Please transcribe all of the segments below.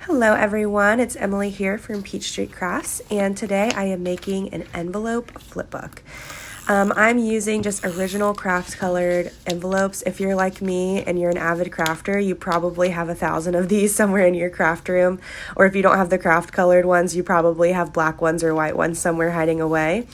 Hello everyone, it's Emily here from Peach Street Crafts, and today I am making an envelope flipbook. I'm using just original craft colored envelopes. If you're like me and you're an avid crafter, you probably have 1,000 of these somewhere in your craft room, or if you don't have the craft colored ones, you probably have black ones or white ones somewhere hiding away.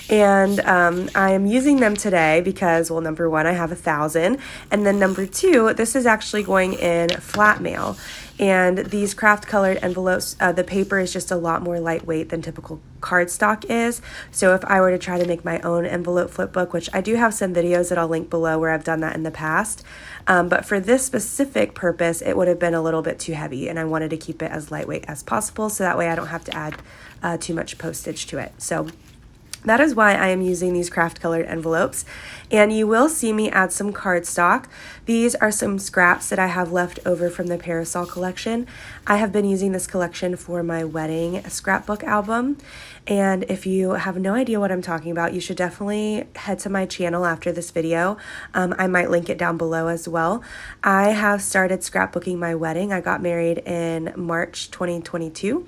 And I am using them today because, well, number one, I have 1,000, and then number two, this is actually going in flat mail. And these craft colored envelopes, the paper is just a lot more lightweight than typical cardstock is. So if I were to try to make my own envelope flipbook, which I do have some videos that I'll link below where I've done that in the past, but for this specific purpose, it would have been a little bit too heavy, and I wanted to keep it as lightweight as possible so that way I don't have to add too much postage to it. So that is why I am using these craft colored envelopes, and you will see me add some cardstock. These are some scraps that I have left over from the Parasol collection. I have been using this collection for my wedding scrapbook album, and if you have no idea what I'm talking about, you should definitely head to my channel after this video. I might link it down below as well. I have started scrapbooking my wedding. I got married in March 2022.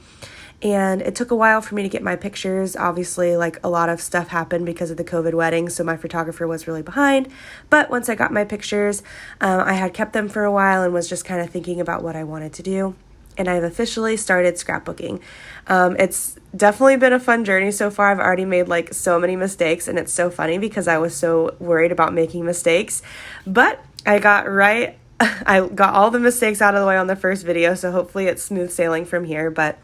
And it took a while for me to get my pictures. Obviously, like, a lot of stuff happened because of the COVID wedding, so my photographer was really behind. But once I got my pictures, I had kept them for a while and was just kind of thinking about what I wanted to do. And I've officially started scrapbooking. It's definitely been a fun journey so far. I've already made like so many mistakes, and it's so funny because I was so worried about making mistakes. But I got all the mistakes out of the way on the first video, so hopefully it's smooth sailing from here. But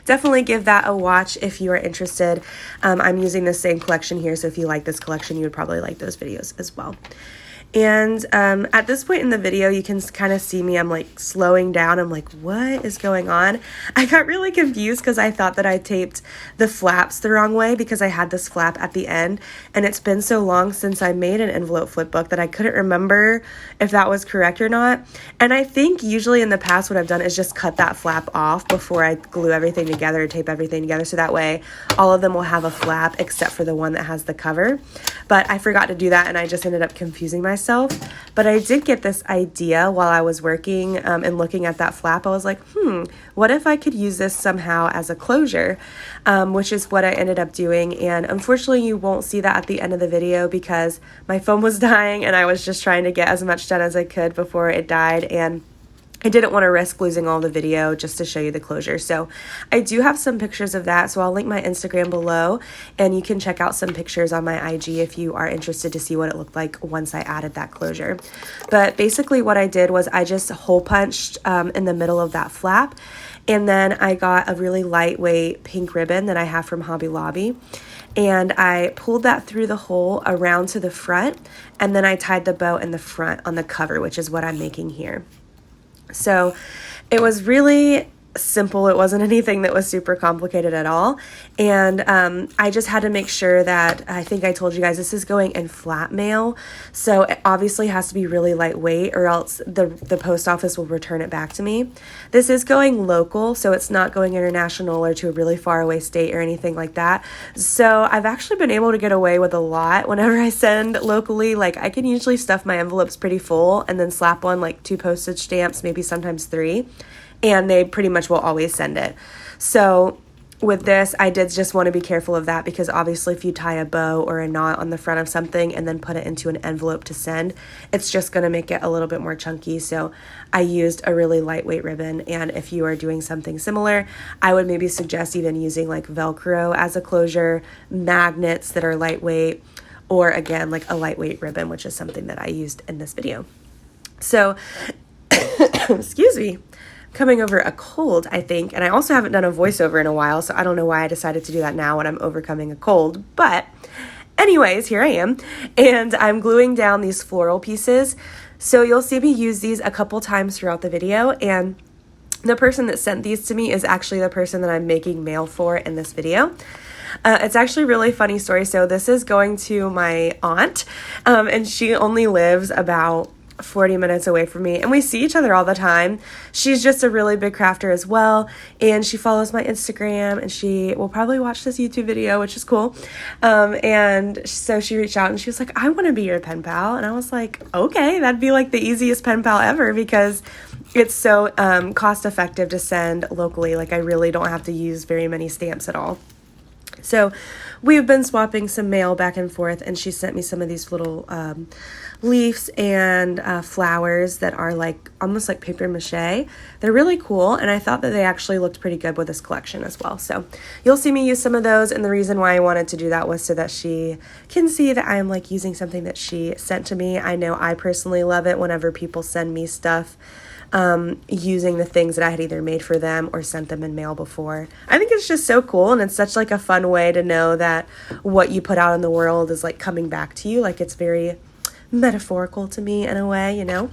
definitely give that a watch if you are interested. I'm using the same collection here, so if you like this collection, you would probably like those videos as well. And at this point in the video, you can kind of see me, I'm like slowing down. I'm like, what is going on? I got really confused because I thought that I taped the flaps the wrong way because I had this flap at the end. And it's been so long since I made an envelope flipbook that I couldn't remember if that was correct or not. And I think usually in the past what I've done is just cut that flap off before I glue everything together, tape everything together. So that way all of them will have a flap except for the one that has the cover. But I forgot to do that, and I just ended up confusing myself. But I did get this idea while I was working and looking at that flap. I was like, what if I could use this somehow as a closure, which is what I ended up doing. And unfortunately, you won't see that at the end of the video because my phone was dying and I was just trying to get as much done as I could before it died. And I didn't want to risk losing all the video just to show you the closure. So I do have some pictures of that. So I'll link my Instagram below, and you can check out some pictures on my IG if you are interested to see what it looked like once I added that closure. But basically what I did was I just hole punched in the middle of that flap. And then I got a really lightweight pink ribbon that I have from Hobby Lobby. And I pulled that through the hole around to the front. And then I tied the bow in the front on the cover, which is what I'm making here. So it was really simple. It wasn't anything that was super complicated at all. And I just had to make sure that, I think I told you guys, this is going in flat mail. So it obviously has to be really lightweight or else the post office will return it back to me. This is going local, so it's not going international or to a really far away state or anything like that. So I've actually been able to get away with a lot whenever I send locally. Like, I can usually stuff my envelopes pretty full and then slap on like 2 postage stamps, maybe sometimes 3. And they pretty much will always send it. So with this, I did just want to be careful of that because obviously if you tie a bow or a knot on the front of something and then put it into an envelope to send, it's just going to make it a little bit more chunky. So I used a really lightweight ribbon, and if you are doing something similar, I would maybe suggest even using like Velcro as a closure, magnets that are lightweight, or again, like a lightweight ribbon, which is something that I used in this video. So, excuse me. Coming over a cold, I think, and I also haven't done a voiceover in a while, so I don't know why I decided to do that now when I'm overcoming a cold, but anyways, here I am, and I'm gluing down these floral pieces. So you'll see me use these a couple times throughout the video, and the person that sent these to me is actually the person that I'm making mail for in this video. It's actually a really funny story. So this is going to my aunt, and she only lives about 40 minutes away from me, and we see each other all the time. She's just a really big crafter as well, and she follows my Instagram, and she will probably watch this YouTube video, which is cool. And so she reached out and she was like, I want to be your pen pal. And I was like, okay, that'd be like the easiest pen pal ever, because it's so cost effective to send locally. Like, I really don't have to use very many stamps at all. So we've been swapping some mail back and forth, and she sent me some of these little leaves and flowers that are like almost like paper mache. They're really cool, and I thought that they actually looked pretty good with this collection as well. So you'll see me use some of those, and the reason why I wanted to do that was so that she can see that I'm like using something that she sent to me. I know I personally love it whenever people send me stuff using the things that I had either made for them or sent them in mail before. I think it's just so cool, and it's such like a fun way to know that what you put out in the world is like coming back to you. Like, it's very metaphorical to me in a way, you know?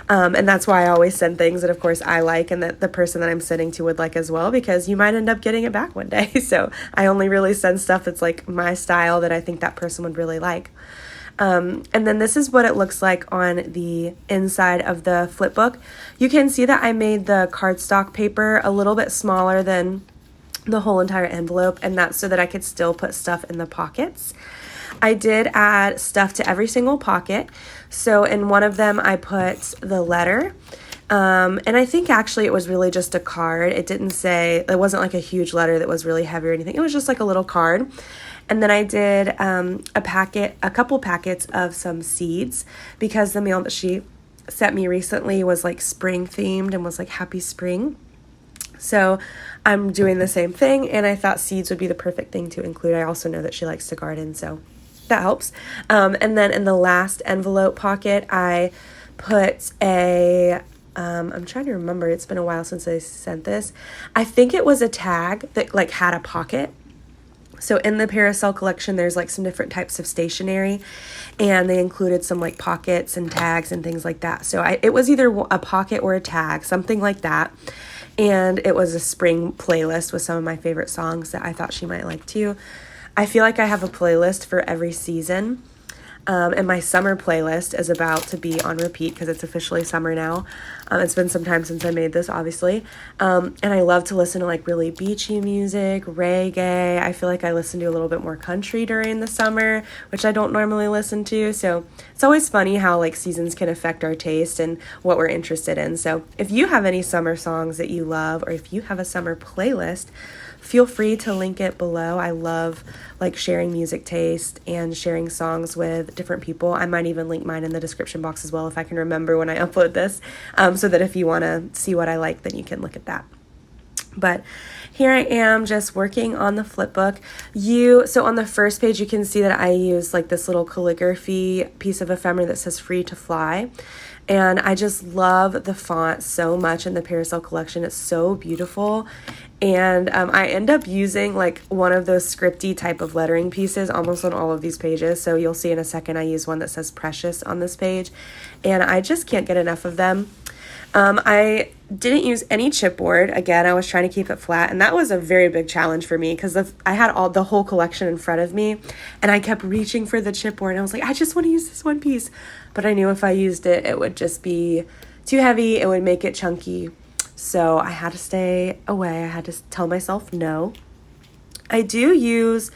And that's why I always send things that of course I like and that the person that I'm sending to would like as well, because you might end up getting it back one day. So I only really send stuff that's like my style that I think that person would really like. And then this is what it looks like on the inside of the flip book. You can see that I made the cardstock paper a little bit smaller than the whole entire envelope, and that's so that I could still put stuff in the pockets. I did add stuff to every single pocket. So in one of them, I put the letter. And I think actually it was really just a card. It wasn't like a huge letter that was really heavy or anything. It was just like a little card. And then I did a couple packets of some seeds, because the mail that she sent me recently was like spring themed and was like happy spring. So I'm doing the same thing, and I thought seeds would be the perfect thing to include. I also know that she likes to garden, so that helps. And then in the last envelope pocket, I put I'm trying to remember. It's been a while since I sent this. I think it was a tag that like had a pocket. So in the Parasol collection, there's like some different types of stationery, and they included some like pockets and tags and things like that. So it was either a pocket or a tag, something like that. And it was a spring playlist with some of my favorite songs that I thought she might like too. I feel like I have a playlist for every season. And my summer playlist is about to be on repeat because it's officially summer now. It's been some time since I made this, obviously. And I love to listen to like really beachy music, reggae. I feel like I listen to a little bit more country during the summer, which I don't normally listen to. So it's always funny how like seasons can affect our taste and what we're interested in. So if you have any summer songs that you love, or if you have a summer playlist, feel free to link it below. I love like sharing music taste and sharing songs with different people. I might even link mine in the description box as well if I can remember when I upload this, so that if you want to see what I like, then you can look at that. But here I am just working on the flip book. So on the first page, you can see that I use like this little calligraphy piece of ephemera that says "Free to Fly." And I just love the font so much in the Parasol collection. It's so beautiful. And I end up using like one of those scripty type of lettering pieces almost on all of these pages. So you'll see in a second I use one that says Precious on this page. And I just can't get enough of them. I didn't use any chipboard. Again, I was trying to keep it flat, and that was a very big challenge for me because I had the whole collection in front of me, and I kept reaching for the chipboard, and I was like, I just want to use this one piece. But I knew if I used it, it would just be too heavy. It would make it chunky. So I had to stay away. I had to tell myself no. I do use,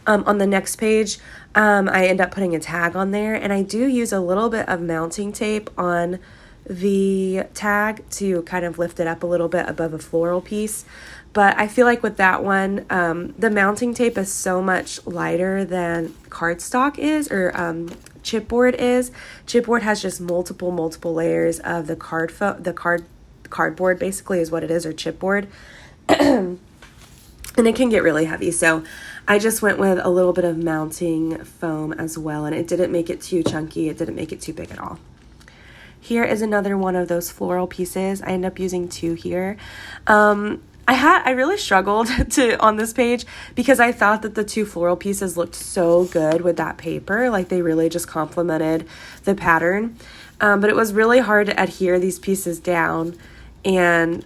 on the next page, I end up putting a tag on there, and I do use a little bit of mounting tape on the tag to kind of lift it up a little bit above a floral piece. But I feel like with that one, the mounting tape is so much lighter than cardstock is, or chipboard is. Chipboard has just multiple layers of the cardboard basically is what it is, or chipboard. And it can get really heavy. So I just went with a little bit of mounting foam as well, and it didn't make it too chunky. It didn't make it too big at all. Here is another one of those floral pieces. I end up using two here. I really struggled on this page because I thought that the two floral pieces looked so good with that paper. Like they really just complemented the pattern. But it was really hard to adhere these pieces down, and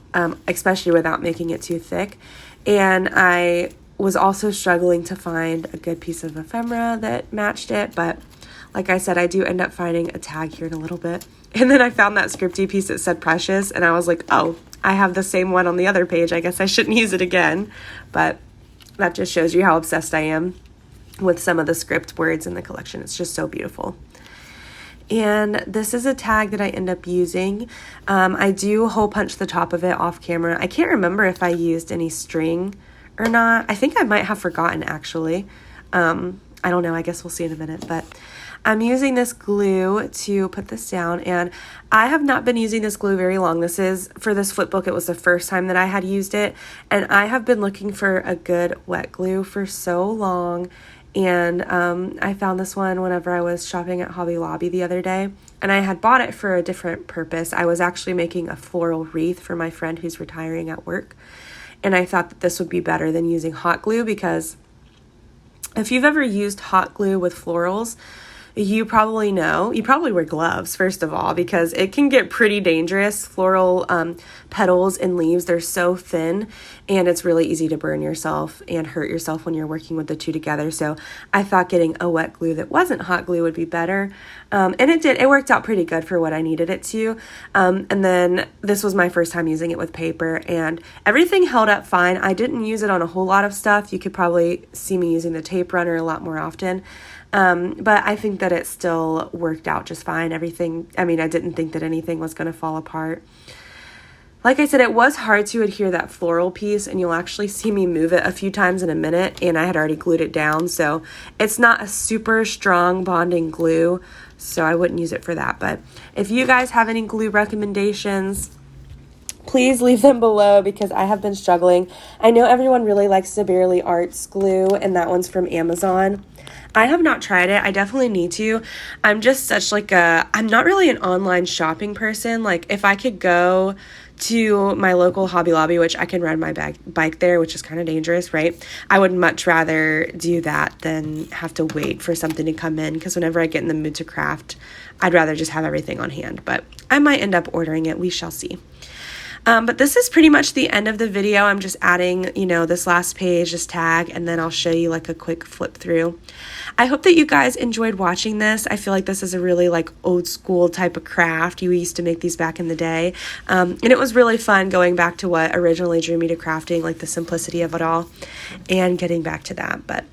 especially without making it too thick. And I was also struggling to find a good piece of ephemera that matched it, but Like I said, I do end up finding a tag here in a little bit. And then I found that scripty piece that said Precious, and I was like, oh, I have the same one on the other page. I guess I shouldn't use it again. But that just shows you how obsessed I am with some of the script words in the collection. It's just so beautiful. And this is a tag that I end up using. I do hole punch the top of it off camera. I can't remember if I used any string or not. I think I might have forgotten, actually. I don't know. I guess we'll see in a minute. But I'm using this glue to put this down, and I have not been using this glue very long. For this flip book, it was the first time that I had used it, and I have been looking for a good wet glue for so long. And I found this one whenever I was shopping at Hobby Lobby the other day, and I had bought it for a different purpose. I was actually making a floral wreath for my friend who's retiring at work, and I thought that this would be better than using hot glue, because if you've ever used hot glue with florals, you probably know, you probably wear gloves, first of all, because it can get pretty dangerous. Floral petals and leaves, they're so thin, and it's really easy to burn yourself and hurt yourself when you're working with the two together. So I thought getting a wet glue that wasn't hot glue would be better. And it did. It worked out pretty good for what I needed it to. And then this was my first time using it with paper, and everything held up fine. I didn't use it on a whole lot of stuff. You could probably see me using the tape runner a lot more often. But I think that it still worked out just fine. I didn't think that anything was going to fall apart. Like I said, it was hard to adhere that floral piece, and you'll actually see me move it a few times in a minute, and I had already glued it down. So it's not a super strong bonding glue, so I wouldn't use it for that. But if you guys have any glue recommendations, please leave them below, because I have been struggling. I know everyone really likes the Barely Arts glue, and that one's from Amazon. I have not tried it. I definitely need to. I'm just I'm not really an online shopping person. Like, if I could go to my local Hobby Lobby, which I can ride my bike there, which is kind of dangerous, right? I would much rather do that than have to wait for something to come in, because whenever I get in the mood to craft, I'd rather just have everything on hand. But I might end up ordering it. We shall see. But this is pretty much the end of the video. I'm just adding, this last page, this tag, and then I'll show you like a quick flip through. I hope that you guys enjoyed watching this. I feel like this is a really old school type of craft. You used to make these back in the day. And it was really fun going back to what originally drew me to crafting, like the simplicity of it all, and getting back to that. But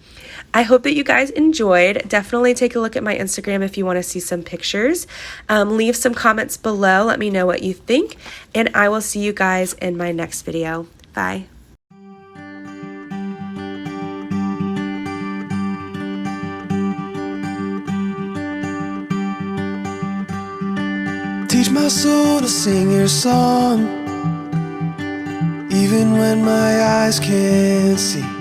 I hope that you guys enjoyed. Definitely take a look at my Instagram if you want to see some pictures. Leave some comments below. Let me know what you think. And I will see you guys in my next video. Bye. Teach my soul to sing your song, even when my eyes can't see.